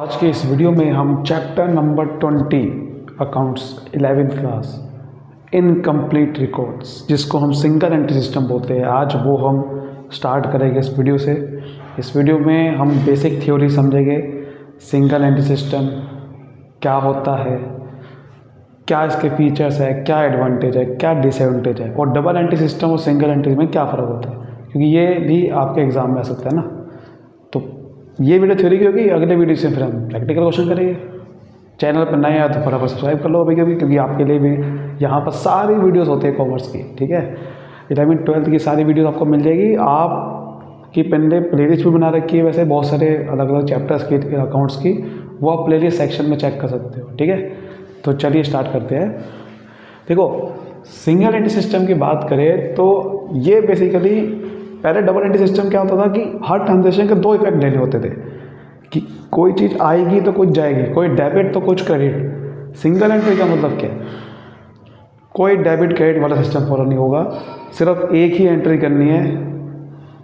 आज के इस वीडियो में हम chapter number 20 accounts 11th class incomplete records जिसको हम सिंगल एंट्री सिस्टम बोलते हैं, आज वो हम स्टार्ट करेंगे इस वीडियो से। इस वीडियो में हम बेसिक थ्योरी समझेंगे, सिंगल एंट्री सिस्टम क्या होता है, क्या इसके फीचर्स है, क्या एडवांटेज है, क्या डिसएडवांटेज है, और डबल एंट्री सिस्टम और सिंगल एंट्री में क्या फ़र्क होता है, क्योंकि ये भी आपके एग्ज़ाम में आ सकता है ना। तो ये वीडियो थ्योरी की होगी, अगले वीडियो से फिर हम प्रैक्टिकल क्वेश्चन करेंगे। चैनल पर नए आए तो फटाफट सब्सक्राइब कर लो अभी कभी, क्योंकि आपके लिए भी यहाँ पर सारी वीडियोस होते हैं कॉमर्स की, ठीक है। 11th 12th की सारी वीडियोस आपको मिल जाएगी। आपकी पहले प्लेलिस्ट भी बना रखी है वैसे बहुत सारे अलग अलग चैप्टर्स की अकाउंट्स की, वो आप प्लेलिस्ट सेक्शन में चेक कर सकते हो, ठीक है। तो चलिए स्टार्ट करते हैं। देखो, सिंगल एंट्री सिस्टम की बात करें तो ये बेसिकली पहले डबल एंट्री सिस्टम क्या होता था कि हर ट्रांजेक्शन के दो इफेक्ट लेने होते थे कि कोई चीज़ आएगी तो कुछ जाएगी, कोई डेबिट तो कुछ क्रेडिट। सिंगल एंट्री का मतलब क्या है, कोई डेबिट क्रेडिट वाला सिस्टम फॉलो नहीं होगा, सिर्फ एक ही एंट्री करनी है,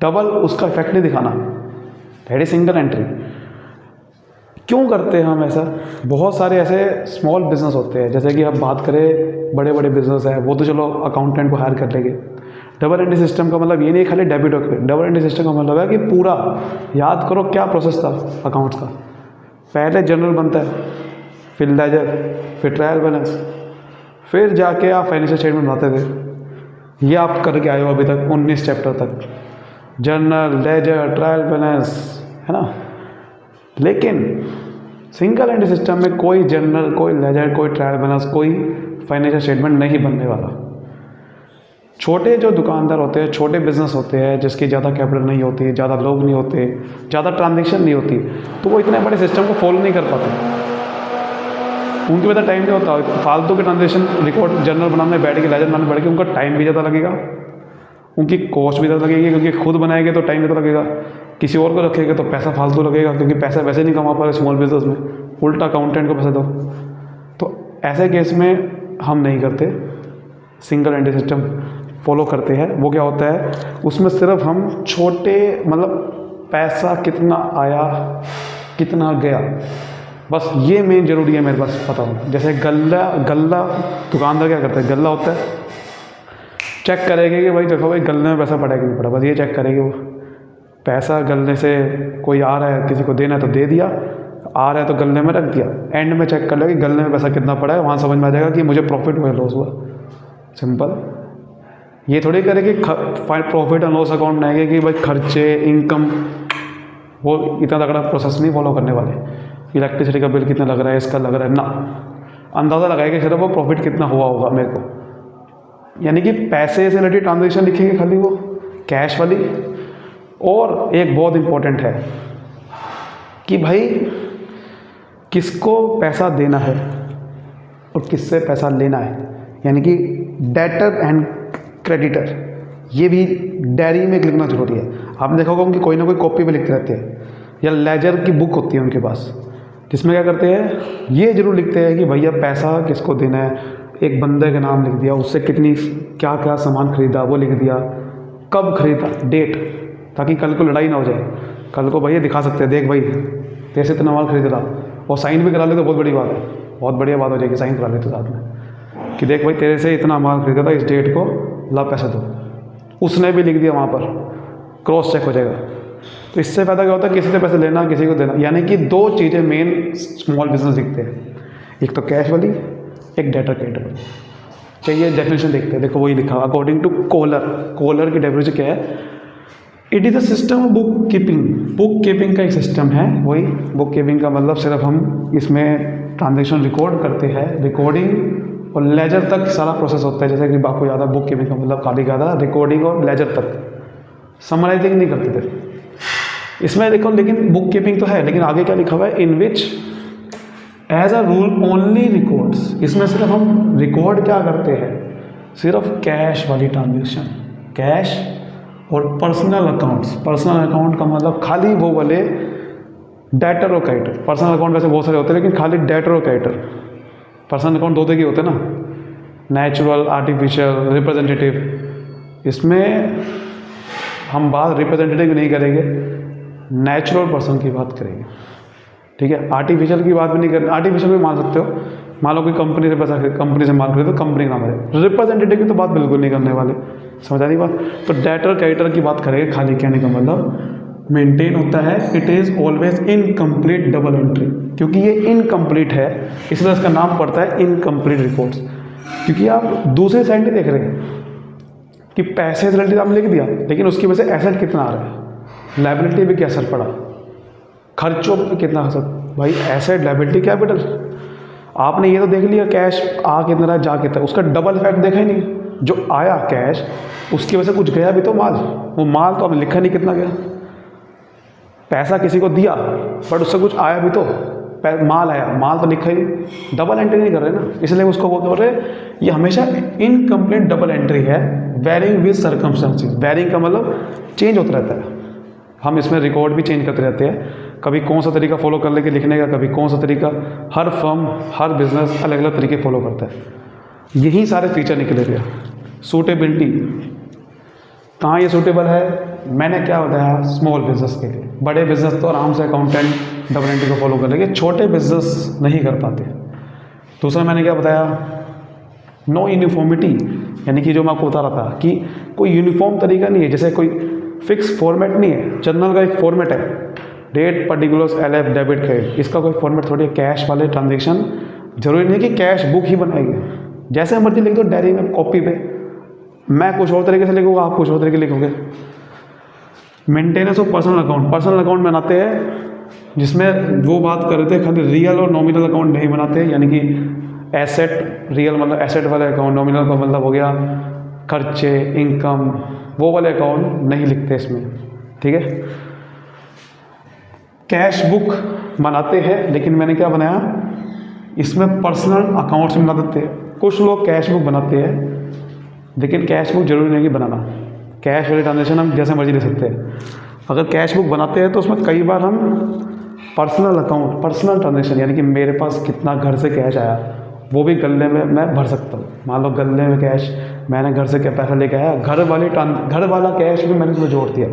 डबल उसका इफेक्ट नहीं दिखाना, दैट इज सिंगल एंट्री। क्यों करते हैं हम ऐसा? बहुत सारे ऐसे स्मॉल बिजनेस होते हैं, जैसे कि अब बात करें बड़े बड़े बिजनेस है, वो तो चलो अकाउंटेंट को हायर कर लेंगे। डबल एंट्री सिस्टम का मतलब ये नहीं खाली डेबिट और क्रेडिट, डबल एंट्री सिस्टम का मतलब है कि पूरा याद करो क्या प्रोसेस था अकाउंट्स का। पहले जनरल बनता है, फिर लेजर, फिर ट्रायल बैलेंस, फिर जाके आप फाइनेंशियल स्टेटमेंट बनाते थे। ये आप करके आए हो अभी तक 19 चैप्टर तक, जनरल, लेजर, ट्रायल बैलेंस, है ना। लेकिन सिंगल एंट्री सिस्टम में कोई जनरल, कोई लेजर, कोई ट्रायल बैलेंस, कोई फाइनेंशियल स्टेटमेंट नहीं बनने वाला। छोटे जो दुकानदार होते हैं, छोटे बिजनेस होते हैं, जिसकी ज़्यादा कैपिटल नहीं होती, ज़्यादा लोग नहीं होते, ज़्यादा ट्रांजेक्शन नहीं होती, तो वो इतने बड़े सिस्टम को फॉलो नहीं कर पाते। उनके पास टाइम नहीं होता, फालतू के ट्रांजेक्शन रिकॉर्ड जनरल बनाने बैठ के, लेजर बनाने बैठ के, उनका टाइम भी ज़्यादा लगेगा, उनकी कॉस्ट भी ज़्यादा लगेगी, क्योंकि खुद बनाएंगे तो टाइम ज़्यादा लगेगा, किसी और को रखेंगे तो पैसा फालतू लगेगा, क्योंकि पैसा वैसे नहीं कमा पा रहे स्मॉल बिजनेस में, उल्टा अकाउंटेंट को पैसा दो। तो ऐसे केस में हम नहीं करते, सिंगल एंट्री सिस्टम फॉलो करते हैं। वो क्या होता है, उसमें सिर्फ हम छोटे मतलब पैसा कितना आया कितना गया, बस ये मेन ज़रूरी है मेरे पास पता हो। जैसे गल्ला दुकानदार क्या करता है, गल्ला होता है, चेक करेंगे कि भाई देखो भाई गल्ले में पैसा पड़ा कि नहीं पड़ा, बस ये चेक करेंगे। वो पैसा गलने से कोई आ रहा है, किसी को देना है तो दे दिया, आ रहा है तो गलने में रख दिया, एंड में चेक कर ले कि गलने में पैसा कितना पड़ा है, वहाँ समझ में आ जाएगा कि मुझे प्रॉफिट हुआ लॉस हुआ। सिंपल। ये थोड़ी करे कि प्रॉफिट एंड लॉस अकाउंट बनाएंगे कि भाई खर्चे, इनकम, वो इतना तगड़ा प्रोसेस नहीं फॉलो करने वाले। इलेक्ट्रिसिटी का बिल कितना लग रहा है, इसका लग रहा है ना, अंदाज़ा लगाएंगे सिर्फ वो प्रॉफिट कितना हुआ होगा मेरे को, यानी कि पैसे से रिलेटेड ट्रांजेक्शन लिखेंगे खाली, वो कैश वाली। और एक बहुत इंपॉर्टेंट है कि भाई किसको पैसा देना है और किससे पैसा लेना है, यानी कि डेटर एंड क्रेडिटर, ये भी डायरी में लिखना जरूरी है। आपने देखा होगा उनकी कोई ना कोई कॉपी पे लिखते रहते हैं, या लेजर की बुक होती है उनके पास, जिसमें क्या करते हैं, ये जरूर लिखते हैं कि भैया पैसा किसको देना है, एक बंदे का नाम लिख दिया, उससे कितनी क्या क्या सामान खरीदा वो लिख दिया, कब खरीदा, डेट, ताकि कल को लड़ाई ना हो जाए। कल को भैया दिखा सकते हैं, देख भाई तेरे से इतना माल खरीद रहा, और साइन भी करा ले तो बहुत बड़ी बात है, बहुत बढ़िया बात हो जाएगी, साइन करा ले तो साथ में कि देख भाई तेरे से इतना माल खरीदा था, इस डेट को ला पैसे दो, उसने भी लिख दिया, वहाँ पर क्रॉस चेक हो जाएगा। तो इससे फ़ायदा क्या होता है, किसी से पैसे लेना, किसी को देना, यानी कि दो चीज़ें मेन स्मॉल बिजनेस दिखते हैं, एक तो कैश वाली, एक डेटर क्रेडिट वाली। चाहिए डेफिनेशन देखते हैं, देखो वही लिखा अकॉर्डिंग टू कोलर की डेफिनेशन क्या है, it is a system of book keeping. Book keeping का एक सिस्टम है, वही बुक कीपिंग का मतलब सिर्फ हम इसमें ट्रांजेक्शन रिकॉर्ड करते हैं, रिकॉर्डिंग और लेजर तक सारा प्रोसेस होता है। जैसे कि आपको याद है बुक कीपिंग का मतलब खाली क्या था, रिकॉर्डिंग और लेजर तक, समराइजिंग नहीं करते थे इसमें। देखो लेकिन बुक कीपिंग तो है, लेकिन आगे क्या लिखा हुआ है, in which as a rule only records, इसमें सिर्फ हम रिकॉर्ड क्या करते हैं, सिर्फ कैश वाली ट्रांजेक्शन, कैश और पर्सनल अकाउंट्स। पर्सनल अकाउंट का मतलब खाली वो वाले डेटर और क्रेडिटर। पर्सनल अकाउंट वैसे बहुत सारे होते हैं, लेकिन खाली डेटर और क्रेडिटर। पर्सनल अकाउंट दो तरह के होते हैं ना, नेचुरल, आर्टिफिशियल, रिप्रेजेंटेटिव। इसमें हम बात रिप्रेजेंटेटिव नहीं करेंगे, नेचुरल पर्सन की बात करेंगे। ठीक है। आर्टिफिशियल की बात भी नहीं करनी, आर्टिफिशियल भी मान सकते हो, मान लो कोई कंपनी से पैसा, कंपनी से माल खरीदो तो कंपनी का नाम है। रिप्रेजेंटेटिव की तो बात बिल्कुल नहीं करने वाले, समझ आ रही बात। तो डेटर क्रेडिटर की बात करेंगे, खाली कहने का मतलब मेंटेन होता है, it is always incomplete double entry, क्योंकि ये इनकम्प्लीट है इसलिए इसका नाम पड़ता है इनकम्प्लीट रिकॉर्ड्स। क्योंकि आप दूसरे साइड नहीं देख रहे कि पैसे से रिलेटेड आपने लिख दिया, लेकिन उसकी वजह से एसेट कितना आ रहा है, लायबिलिटी पे क्या असर पड़ा, खर्चों पे कितना असर, भाई एसेट लायबिलिटी कैपिटल। आपने ये तो देख लिया कैश आ कितना रहा जा कितना, उसका डबल इफेक्ट देखा ही नहीं। जो आया कैश उसकी वजह से कुछ गया भी तो माल, वो माल तो आपने लिखा नहीं कितना गया। पैसा किसी को दिया बट उससे कुछ आया भी तो, माल आया, माल तो लिखा ही नहीं, डबल एंट्री नहीं कर रहे ना, इसलिए उसको वो कर रहे हैं। ये हमेशा इनकम्प्लीट डबल एंट्री है, वेरिंग विद सर्कमस्टेंसेस। वेरिंग का मतलब चेंज होता रहता है, हम इसमें रिकॉर्ड भी चेंज करते रहते हैं, कभी कौन सा तरीका फॉलो कर लेके लिखने का, कभी कौन सा तरीका। हर फर्म हर बिजनेस अलग अलग तरीके फॉलो करता है। यही सारे फीचर निकले थे। सूटेबिलिटी कहाँ ये सूटेबल है, मैंने क्या बताया, स्मॉल बिजनेस के लिए। बड़े बिजनेस तो आराम से अकाउंटेंट डबल एंट्री को फॉलो कर लेंगे, छोटे बिजनेस नहीं कर पाते। दूसरा मैंने क्या बताया, नो यूनिफॉर्मिटी, यानी कि जो मैं आपको बता रहा था कि कोई यूनिफॉर्म तरीका नहीं है, जैसे कोई फिक्स फॉर्मेट नहीं है। जर्नल का एक फॉर्मेट है, date, particulars, LF, debit, credit, इसका कोई फॉर्मेट थोड़ी है। कैश वाले ट्रांजेक्शन जरूरी नहीं कि कैश बुक ही बनाएगी, जैसे मर्जी लिख दो डायरी में, कॉपी पे। मैं कुछ और तरीके से लिखूँगा, आप कुछ और तरीके लिखोगे। Maintenance of personal account, personal account बनाते हैं जिसमें वो बात कर रहे थे, खाली रियल और नॉमिनल अकाउंट नहीं बनाते, यानी कि एसेट, रियल मतलब एसेट वाले अकाउंट, नॉमिनल का मतलब हो गया खर्चे, इनकम, वो वाले अकाउंट नहीं लिखते इसमें, ठीक है। कैश बुक बनाते हैं, लेकिन मैंने क्या बनाया, इसमें पर्सनल अकाउंट्स बना देते हैं। कुछ लोग कैश बुक बनाते हैं, लेकिन कैश बुक जरूरी नहीं कि बनाना, कैश वाले ट्रांजेक्शन हम जैसे मर्जी ले सकते हैं। अगर कैश बुक बनाते हैं तो उसमें कई बार हम पर्सनल अकाउंट, पर्सनल ट्रांजेक्शन, यानी कि मेरे पास कितना घर से कैश आया वो भी गले में मैं भर सकता हूँ। मान लो गले में कैश, मैंने घर से क्या पैसा लेके आया, घर वाला कैश भी मैंने इसमें जोड़ दिया,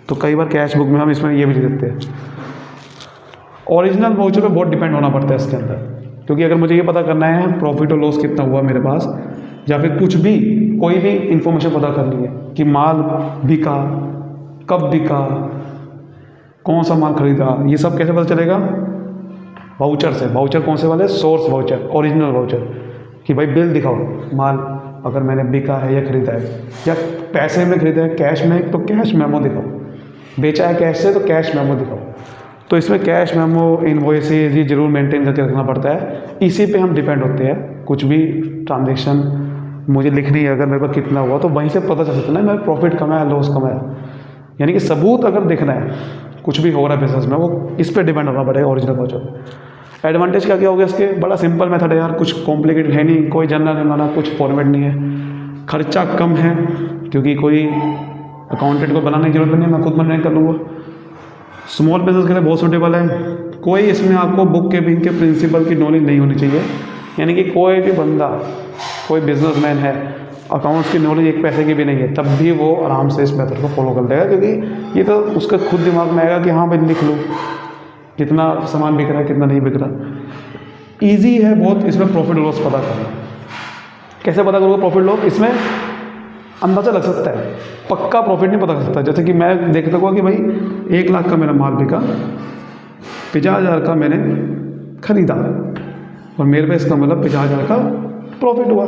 तो कई बार कैश बुक में हम इसमें ये भी लिख देते हैं। ओरिजिनल वाउचर पे बहुत डिपेंड होना पड़ता है इसके अंदर, क्योंकि अगर मुझे ये पता करना है प्रॉफिट और लॉस कितना हुआ मेरे पास, या फिर कुछ भी कोई भी इंफॉर्मेशन पता करनी है कि माल बिका, कब बिका, कौन सा माल खरीदा, ये सब कैसे पता चलेगा, वाउचर से। वाउचर कौन से वाले, सोर्स वाउचर, ओरिजिनल वाउचर, कि भाई बिल दिखाओ, माल अगर मैंने बिका है या खरीदा है, या पैसे में खरीदा है कैश में तो कैश मेमो दिखाओ, बेचा है कैश से तो कैश मेमो दिखाओ। तो इसमें कैश मेमो, इनवॉइसेज ये जरूर मेंटेन करके रखना पड़ता है, इसी पे हम डिपेंड होते हैं। कुछ भी ट्रांजेक्शन मुझे लिखनी है, अगर मेरे पास कितना हुआ तो वहीं से पता चल सकता है ना, मेरा प्रॉफिट कमाया, लॉस कमाया, यानी कि सबूत अगर देखना है कुछ भी हो रहा है बिजनेस में, वो इस पर डिपेंड होना पड़ेगा, ओरिजिनल वाउचर। एडवांटेज क्या क्या हो गया इसके, बड़ा सिंपल मेथड है यार, कुछ कॉम्प्लिकेटेड है नहीं, कोई जर्नल बनाना, कुछ फॉर्मेट नहीं है, खर्चा कम है क्योंकि कोई अकाउंटेंट को बनाने की जरूरत नहीं है, मैं खुद बनाने कर लूँगा। स्मॉल बिजनेस के लिए बहुत सूटेबल है। कोई इसमें आपको बुक कीपिंग के प्रिंसिपल की नॉलेज नहीं होनी चाहिए, यानी कि कोई भी बंदा, कोई बिजनेसमैन है, अकाउंट्स की नॉलेज एक पैसे की भी नहीं है, तब भी वो आराम से इस मेथड को फॉलो कर लेगा, क्योंकि ये तो उसका खुद दिमाग में आएगा कि हाँ भाई लिख लूँ कितना सामान बिक रहा है, कितना नहीं बिक रहा। ईजी है बहुत इसमें प्रॉफिट लॉस पता करना। कैसे पता करूँगा प्रॉफिट लॉस, इसमें अंदाज़ा लग सकता है, पक्का प्रॉफिट नहीं पता कर सकता। जैसे कि मैं देख सकूँगा कि भाई 1 लाख का मेरा माल बिका, 50,000 का मैंने खरीदा और मेरे पे इसका मतलब 50,000 का प्रॉफिट हुआ।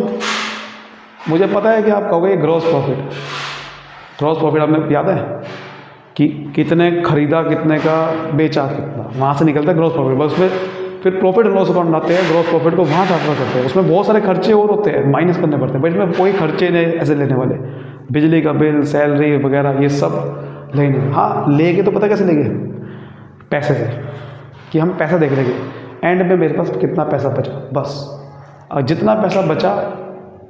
मुझे पता है कि आप कहोगे ये ग्रॉस प्रॉफिट, ग्रॉस प्रॉफिट आपने याद है कि कितने खरीदा, कितने का बेचा, कितना, वहाँ से निकलता है ग्रॉस प्रॉफिट। बस उसमें फिर प्रॉफिट एंड लॉस अकाउंट आते हैं, ग्रॉस प्रॉफिट को वहाँ ट्रांसफर करते हैं। उसमें बहुत सारे खर्चे और होते हैं, माइनस करने पड़ते हैं, बट इसमें कोई खर्चे नहीं ऐसे लेने वाले, बिजली का बिल, सैलरी वगैरह ये सब लेने। हाँ लेके तो पता कैसे लेंगे, पैसे से, कि हम पैसा देख लेंगे एंड में मेरे पास कितना पैसा बचा, बस। और जितना पैसा बचा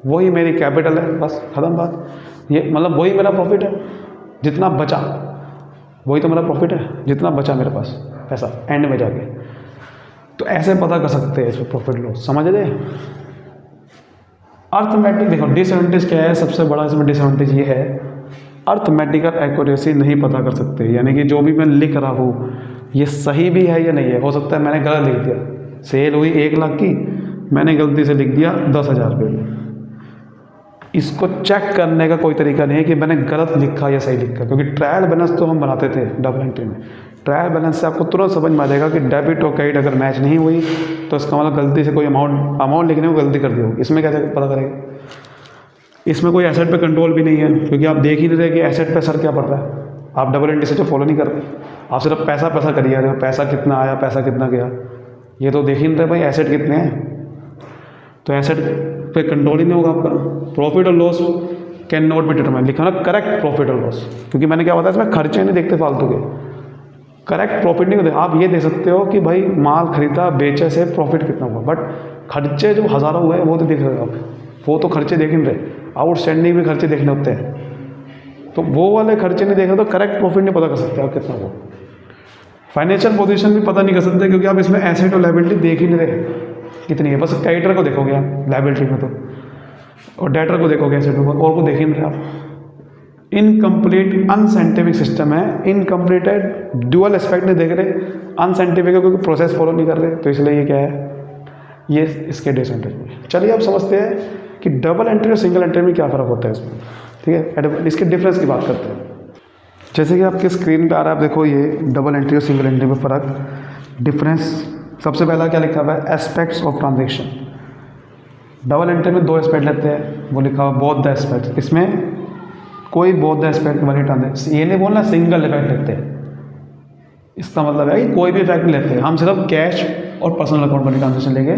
वही मेरी कैपिटल है, बस खत्म बात। ये मतलब वही मेरा प्रॉफिट है, जितना बचा वही तो मेरा प्रॉफिट है, जितना बचा मेरे पास पैसा एंड में जाके। तो ऐसे पता कर सकते हैं इसमें प्रॉफिट लॉस, समझ रहे। अर्थमेटिक देखो डिसएडवांटेज क्या है, सबसे बड़ा इसमें डिसएडवांटेज ये है, अर्थमेटिकल एक्यूरेसी नहीं पता कर सकते, यानी कि जो भी मैं लिख रहा हूँ ये सही भी है या नहीं है। हो सकता है मैंने गलत लिख दिया, सेल हुई 1 लाख की, मैंने गलती से लिख दिया 10,000 रुपये। इसको चेक करने का कोई तरीका नहीं है कि मैंने गलत लिखा या सही लिखा, क्योंकि ट्रायल बैलेंस तो हम बनाते थे डबल एंट्री में। ट्रायल बैलेंस से आपको तुरंत समझ में आ जाएगा कि डेबिट और क्रेडिट अगर मैच नहीं हुई तो इसका मतलब गलती से कोई अमाउंट लिखने में गलती कर दी होगी। इसमें कैसे पता करेगा? इसमें कोई एसेट पे कंट्रोल भी नहीं है, क्योंकि आप देख ही नहीं रहे कि एसेट पे असर क्या पड़ रहा है। आप डबल एंट्री से जो फॉलो नहीं कर रहे, आप सिर्फ पैसा करिए, अरे पैसा कितना आया, पैसा कितना गया, ये तो देख ही नहीं रहे भाई एसेट कितने हैं। तो एसेट पे कंट्रोल ही नहीं होगा आपका। प्रॉफिट और loss can not be determine, लिखा ना करेक्ट प्रॉफिट और लॉस, क्योंकि मैंने क्या बताया इसमें खर्चे नहीं देखते फालतू के, करेक्ट प्रॉफिट नहीं होते। आप ये दे सकते हो कि भाई माल खरीदा बेचे से प्रॉफिट कितना हुआ, बट खर्चे जो हज़ारों हुए वो तो देख रहे हो आप, वो तो खर्चे देख नहीं रहे। आउटस्टैंडिंग भी खर्चे देखने होते हैं, तो वो वाले खर्चे नहीं देख रहे तो करेक्ट प्रॉफिट नहीं पता कर सकते आप कितना हुआ। फाइनेंशियल पोजीशन भी पता नहीं कर सकते, क्योंकि आप इसमें एसेट और लायबिलिटी देख ही नहीं रहे कितनी है। बस क्रेडिटर को देखोगे आप लायबिलिटी में तो, और डेटर को देखोगे एसेट में, और को देख ही नहीं रहे आप। इनकम्प्लीट अनसाइंटिफिक सिस्टम है, इनकम्प्लीटेड ड्यूअल एस्पेक्ट नहीं देख रहे, अनसाइंटिफिक है क्योंकि प्रोसेस फॉलो नहीं कर रहे, तो इसलिए ये क्या है, ये इसके डिसएडवांटेज। चलिए आप समझते हैं कि डबल एंट्री और सिंगल एंट्री में क्या फ़र्क होता है इसमें, ठीक है। इसके डिफरेंस की बात करते हैं। जैसे कि आपके स्क्रीन पे आ रहा है, आप देखो ये डबल एंट्री और सिंगल एंट्री में फ़र्क, डिफरेंस। सबसे पहला क्या लिखा हुआ है, aspects of transaction. Double entry में 2 एस्पेक्ट लेते हैं, वो लिखा हुआ बोथ द एस्पेक्ट। इसमें कोई बोथ द एस्पेक्ट वाली ट्रांजेक्शन, ये नहीं बोलना सिंगल इफेक्ट लेते हैं, इसका मतलब है कि कोई भी इफेक्ट नहीं लेते, हम सिर्फ कैश और पर्सनल अकाउंट वाली ट्रांजेक्शन लेंगे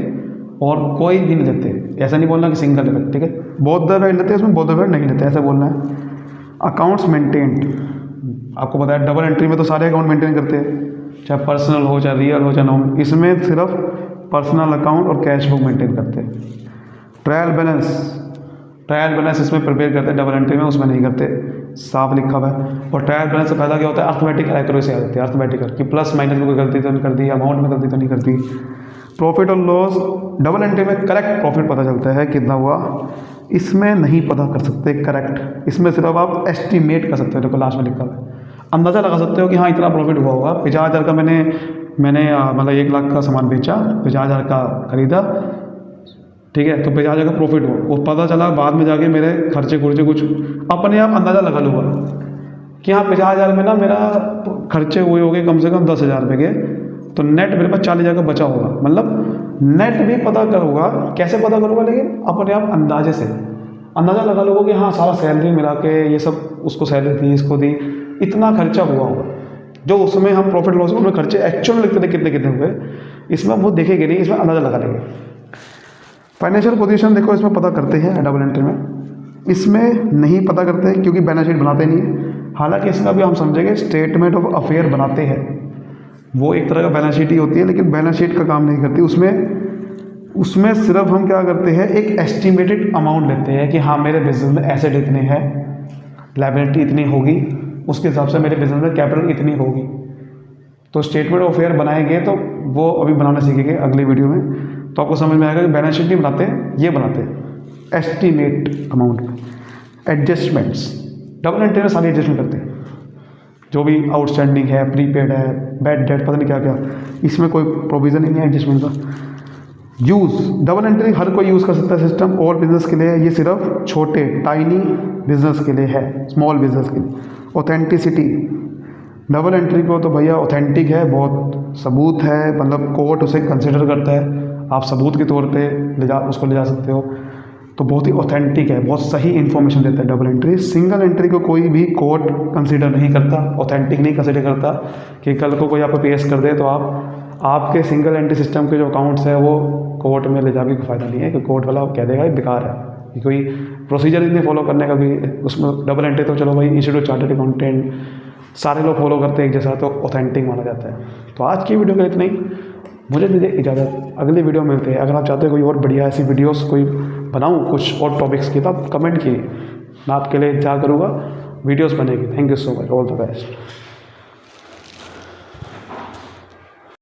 और कोई भी नहीं लेते। ऐसा नहीं बोलना कि सिंगल इफेक्ट, ठीक है। बोथ द इफेक्ट लेते हैं, उसमें बोथ द इफेक्ट नहीं लेते, ऐसा बोलना है। अकाउंट्स मेंटेन्ड, आपको बताया डबल एंट्री में तो सारे अकाउंट मेंटेन करते हैं, चाहे पर्सनल हो, चाहे रियल हो, चाहे नॉन। इसमें सिर्फ पर्सनल अकाउंट और कैश बुक मेंटेन करते हैं। ट्रायल बैलेंस इसमें प्रिपेयर करते हैं डबल एंट्री में, उसमें नहीं करते, साफ लिखा हुआ है। और ट्रायल बैलेंस से पहला क्या होता है, अर्थमेटिकल एक्यूरेसी आ जाती है, अर्थमेटिकल कि प्लस माइनस में कोई गलती तो नहीं करती, अमाउंट में गलती तो नहीं करती। प्रॉफिट और लॉस, डबल एंट्री में करेक्ट प्रॉफिट पता चलता है कितना हुआ, इसमें नहीं पता कर सकते करेक्ट, इसमें सिर्फ आप एस्टीमेट कर सकते हो। देखो लास्ट में लिखा हुआ है, अंदाज़ा लगा सकते हो कि हाँ इतना प्रॉफिट हुआ होगा। 50,000 का मैंने मतलब 1 लाख का सामान बेचा, 50,000 का खरीदा, ठीक है, तो 50,000 का प्रॉफिट हुआ। वो पता चला बाद में जाके मेरे खर्चे कुछ अपने आप अंदाज़ा लगा लूँगा कि हाँ 50,000 में ना मेरा खर्चे हुए हो गए कम से कम 10,000 रुपये के, तो नेट मेरे पास 40,000 का बचा होगा। मतलब नेट भी पता करूँगा, कैसे पता करूँगा, लेकिन अपने आप अंदाजे से अंदाज़ा लगा लूँगा कि हाँ सारा सैलरी मिला के ये सब, उसको सैलरी दी, इसको दी, इतना खर्चा हुआ होगा। जो उसमें हम प्रॉफिट लॉस में खर्चे एक्चुअल में लिखते थे कितने कितने हुए, इसमें वो देखेंगे नहीं, इसमें अंदाज़ा लगा लेंगे। फाइनेंशियल पोजीशन देखो इसमें पता करते हैं डबल एंट्री में, इसमें नहीं पता करते क्योंकि बैलेंस शीट बनाते नहीं है। हालांकि इसका भी हम समझेंगे स्टेटमेंट ऑफ अफेयर बनाते हैं, वो एक तरह का बैलेंस शीट ही होती है, लेकिन बैलेंस शीट का काम नहीं करती। उसमें सिर्फ हम क्या करते हैं, एक एस्टिमेटेड अमाउंट लेते हैं कि हाँ मेरे बिजनेस में एसेट इतने हैं, लायबिलिटी इतनी होगी, उसके हिसाब से मेरे बिजनेस में कैपिटल इतनी होगी। तो स्टेटमेंट ऑफ अफेयर बनाएंगे तो वो अभी बनाना सीखेंगे अगली वीडियो में, तो आपको समझ में आएगा कि बैलेंस शीट नहीं बनाते, ये बनाते हैं एस्टीमेट अमाउंट में। एडजस्टमेंट्स, डबल एंट्री में सारी एडजस्टमेंट करते हैं, जो भी आउटस्टैंडिंग है, प्रीपेड है, बैड डेट, पता नहीं क्या क्या, इसमें कोई प्रोविज़न ही नहीं है एडजस्टमेंट का। यूज़, डबल एंट्री हर कोई यूज़ कर सकता है सिस्टम, ऑल बिजनेस के लिए, ये सिर्फ छोटे टाइनी बिजनेस के लिए है, स्मॉल बिजनेस के लिए। ऑथेंटिसिटी, डबल एंट्री को तो भैया ऑथेंटिक है, बहुत सबूत है, मतलब कोर्ट उसे कंसिडर करता है, आप सबूत के तौर पे उसको ले जा सकते हो, तो बहुत ही ऑथेंटिक है, बहुत सही इन्फॉर्मेशन देता है डबल एंट्री। सिंगल एंट्री को कोई भी कोर्ट कंसिडर नहीं करता, ऑथेंटिक नहीं कंसिडर करता कि कल को कोई आपको पेश कर दे तो आपके सिंगल एंट्री सिस्टम के जो अकाउंट्स हैं वो कोर्ट में ले जाने का फ़ायदा नहीं है, कि कोर्ट वाला कह देगा ये बेकार है, कि कोई प्रोसीजर ही नहीं फॉलो करने का भी। उसमें डबल एंट्री तो चलो भाई इंस्टीट्यूट चार्टर्ड अकाउंटेंट सारे लोग फॉलो करते हैं एक जैसा, तो ऑथेंटिक माना जाता है। तो आज की वीडियो के इतना ही, मुझे दीजिए इजाज़त, अगली वीडियो में मिलते हैं। अगर आप चाहते हो कोई और बढ़िया ऐसी वीडियोस कोई बनाऊँ कुछ और टॉपिक्स की, तो आप कमेंट कीजिए, मैं आपके लिए इंतजार करूँगा, वीडियोस बनेगी। Thank you so much, all the best.